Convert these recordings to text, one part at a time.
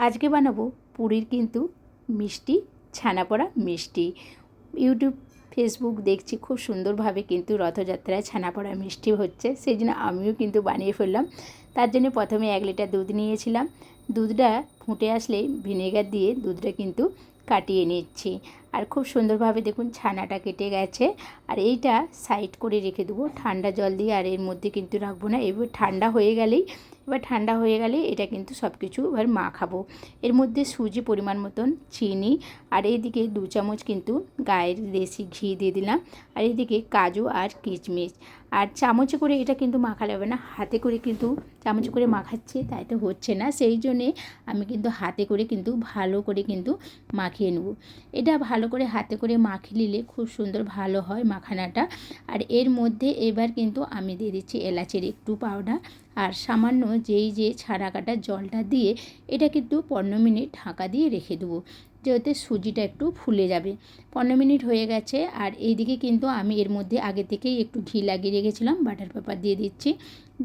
আজকে বানাবো পুরীর কিন্তু মিষ্টি ছানা পোড়া মিষ্টি। ইউটিউব ফেসবুক দেখছি খুব সুন্দরভাবে কিন্তু রথযাত্রায় ছানা পোড়া মিষ্টি হচ্ছে, সেই জন্য আমিও কিন্তু বানিয়ে ফেললাম। তার জন্য প্রথমে 1 লিটার দুধ নিয়েছিলাম। দুধটা ফুটে আসলে ভিনেগার দিয়ে দুধটা কিন্তু কাটিয়ে নিচ্ছি। আর খুব সুন্দরভাবে দেখুন ছানাটা কেটে গেছে। আর এইটা সাইড করে রেখে দেবো ঠান্ডা জল দিয়ে, আর এর মধ্যে কিন্তু রাখবো না। এবার ঠান্ডা হয়ে গেলেই এটা কিন্তু সব কিছু এবার মাখাবো। এর মধ্যে সুজি পরিমাণ মতন, চিনি, আর এইদিকে 2 চামচ কিন্তু গায়ের দেশি ঘি দিয়ে দিলাম। আর এইদিকে কাজু আর কিশমিশ। আর চামচে করে এটা কিন্তু মাখালে হবে না, হাতে করে কিন্তু চামচে করে মাখাচ্ছি, তাই তো হচ্ছে না। সেই জন্যে আমি কিন্তু হাতে করে কিন্তু ভালো করে কিন্তু মাখিয়ে নেব। এটা ভালো করে হাতে করে মাখিয়ে নিলে খুব সুন্দর ভালো হয় মাখানাটা। আর এর মধ্যে এবার কিন্তু আমি দিয়ে দিচ্ছি এলাচের একটু পাউডার, আর সামান্য যে ছানা কাটার জলটা দিয়ে এটা কিন্তু 15 মিনিট ঢাকা দিয়ে রেখে দেবো, যাতে সুজিটা একটু ফুলে যাবে। 15 মিনিট হয়ে গেছে। আর এইদিকে কিন্তু আমি এর মধ্যে আগে থেকেই একটু ঘি লাগিয়ে রেখেছিলাম, বাটার পেপার দিয়ে দিচ্ছি।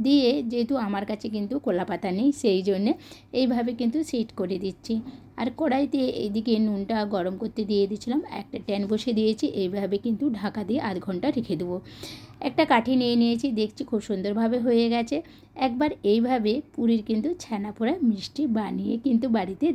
দিয়ে যেহেতু আমার কাছে কিন্তু কলাপাতা নেই, সেই জন্যে এইভাবে কিন্তু সেট করে দিচ্ছি। আর কড়াইতে এইদিকে নুনটা গরম করতে দিয়ে দিয়েছিলাম, একটা ট্যান বসে দিয়েছি। এইভাবে কিন্তু ঢাকা দিয়ে আধ ঘন্টা রেখে দেবো। একটা কাঠি নিয়ে নিয়েছি, দেখছি খুব সুন্দরভাবে হয়ে গেছে। একবার এইভাবে পুরীর কিন্তু ছানা পোড়া মিষ্টি বানিয়ে কিন্তু বাড়িতে